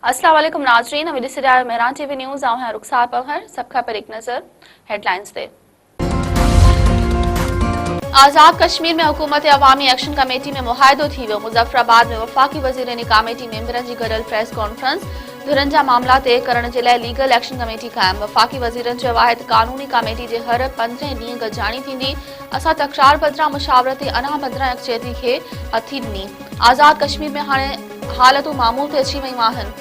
अस्सलाम वालेकुम नाजरीन, अभी से मेहरान टीवी न्यूज़ आऊँ हैं रुखसार पहर। सबका पर एक नज़र हेडलाइंस दे। आज़ाद कश्मीर में हुकूमत अवामी एक्शन कमेटी में मुआहिदो थी वियो। मुज़फ्फराबाद में वफ़ाक़ी वज़ीर कमेटी मेंबरनि जी गॾियल प्रेस कॉन्फ्रेंस। धुरनि जा मामला तय करण जे लाइ लीगल एक्शन कमेटी क़ाइम। वफ़ाक़ी वज़ीरनि चयो आहे त कानूनी कमेटी जे हर 15 ॾींहं गॾिजाणी थींदी। असां तकरार बदिरां मुशावरती अना बदिरां यकजहती खे हथी ॾिनी। आज़ाद कश्मीर में हाणे हालतूं मामूल ते अची वयूं आहिनि।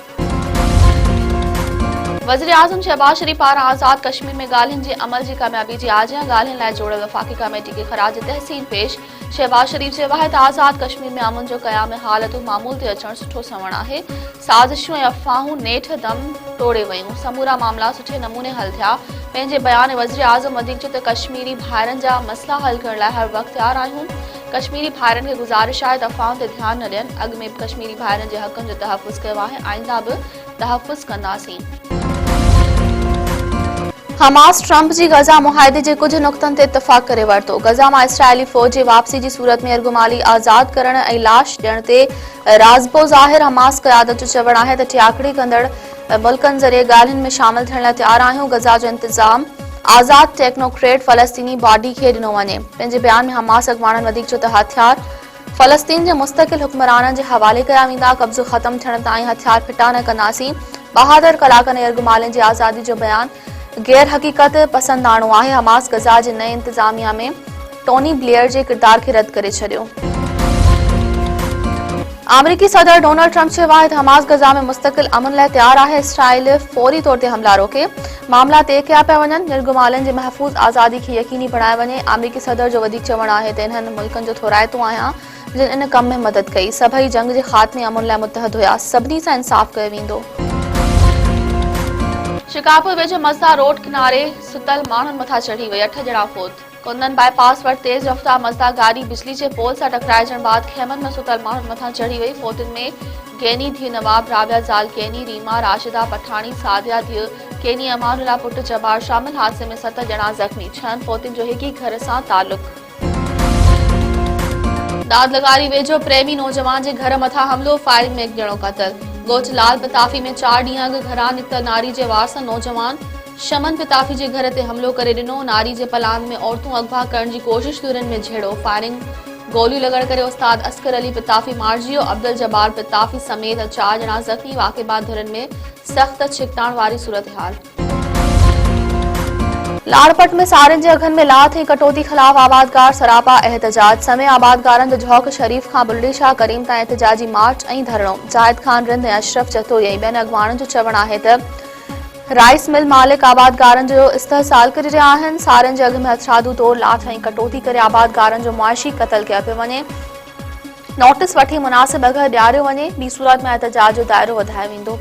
वज़ीर आज़म शहबाज शरीफ पारां आज़ाद कश्मीर में ॻाल्हियुनि जे अमल जी कामयाबी जी आजियां ॻाल्हियुनि लाइ जोड़ियल वफ़ाक़ी कमेटी खे ख़राज तहसीन पेश। शहबाज शरीफ चयो आहे त आज़ाद कश्मीर में अमन जो क़याम हालतूं मामूल ते अचणु सुठो सवण आहे। साज़िशूं ऐं अफ़वाहूं नेठ दम तोड़े वयूं। समूरा मामला सुठे नमूने हल थिया। पंहिंजे बयान में वज़ीर आज़म वधीक चयो त कश्मीरी भाइरनि जा मसला हल करण लाइ हर वक़्तु तयारु आहियूं। कश्मीरी भाइरनि खे गुज़ारिश आहे त अफ़वाहुनि ते ध्यानु न ॾियनि। अॻु में बि कश्मीरी भाइरनि जे हक़नि जो तहफ़ुज़ कयो आहे, आईंदा बि तहफ़ुज़ कंदासीं। हमास ट्रंप जी गज़ा मुआहिदे जे कुछ नुक़्तनि ते इतफ़ाक़ करे वरितो। गज़ा मां इसराइली फ़ौज जी वापसी जी सूरत में यरगुमाली आज़ाद करण ऐं लाश ॾियण ते राज़िबो ज़ाहिर। हमास क़यादत जो चवणु आहे त टियाकड़ी कंदड़ मुल्कनि ज़रिए ॻाल्हियुनि में शामिल थियण लाइ तयारु आहियूं। गज़ा जो इंतज़ाम आज़ाद टेक्नोक्रेट फ़लस्तीनी बॉडी खे ॾिनो वञे। पंहिंजे बयान में हमास अॻुवाणनि वधीक चयो त हथियार फ़लस्तीन जे मुस्तक़िल हुक्मराननि जे हवाले कया वेंदा। कब्ज़ो ख़त्म थियण ताईं हथियार फिटा न कंदासीं। 72 कलाकनि में यरगुमालियुनि जी आज़ादी जो बयान गैर हक़ीक़त पसंदाणो आहे। हमास गज़ा जे नए इंतज़ामिया में टोनी ब्लेयर जे किरदार खे रद्द करे छॾियो। अमरीकी सदर डोनाल्ड ट्रंप चयो आहे त हमास गज़ा में मुस्तक़िल अमन लाइ तयारु आहे। इसराइल फौरी तौर ते हमला रोके। मामला तय कया पिया वञनि। यरगुमालियुनि जी महफ़ूज़ आज़ादी खे यकीनी बणाए वञे। अमरीकी सदर जो वधीक चवणु आहे त इन्हनि मुल्कनि जो थोराइतो आहियां जिन इन कम में मदद कई। सभई जंग जे ख़ात्मे अमन लाइ मुतहद हुआ। सभिनी सां इंसाफ़ कयो वेंदो। शिकारपुर वेझो मज़दा रोड किनारे सुतल माण्हुनि मथां चढ़ी वई। 8 ॼणा फौत। कुंदन बाईपास वटि तेज़ रफ़्तार मज़दा गाॾी बिजली जे पोल सां टकराइजण बाद खेमनि में सुतल माण्हुनि मथां चढ़ी वई। फौतुनि में गैनी धीउ नवाब, राबिया ज़ाल गैनी, रीमा, राशिदा पठाणी, सादिया धीउ गैनी, अमानुल्ला पुट जबार शामिल। हादसे में 7 ॼणा ज़ख़्मी। 6 फौतुनि जो हिक ई घर सां ताल्लुक़। दादलगारी वेझो प्रेमी नौजवान जे घर मथां हमलो, फायरिंग में 1 ॼणो क़तल। गोच लाल पिताफी में 4 ॾींहं अॻु घरां निकितल नारी जे वार सां नौजवान शमन पिताफी जे घर ते हमलो करे ॾिनो। नारी जे पलान में औरतूं अगवा करण जी कोशिश धुरनि में झेड़ो। फायरिंग गोलियूं लॻण करे उस्ताद अस्कर अली पिताफी मारिजी वियो। अब्दुल जबार पिताफी समेत 4 ॼणा ज़ख़्मी। वाक़े बाद धुरनि में सख़्त छिकताण वारी सूरत-हाल। लाड़पट में साड़ियुनि जे अघनि में लाथ ऐं कटौती ख़िलाफ़ आबादगार सरापा एहतजाज। समय आबादगारनि जो झौक़ शरीफ खां बुल्ली शाह करीम ताईं एहतजाजी मार्च ऐं धरणो। जाहिद खान रिंद ऐं अशरफ जतोई ऐं ॿियनि अॻुवाणनि जो चवणु आहे त राइस मिल मालिक आबादगारनि जो इस्तेहसाल करे रहिया आहिनि। साड़ियुनि जे अघ में हथरादू तौर लाथ ऐं कटौती करे आबादगारनि जो मुआशी क़तल कयो पियो वञे। नोटिस वठी मुनासिब अघ ॾियारियो वञे। ॿी सूरत में एहतजाज जो दाइरो वधायो वेंदो।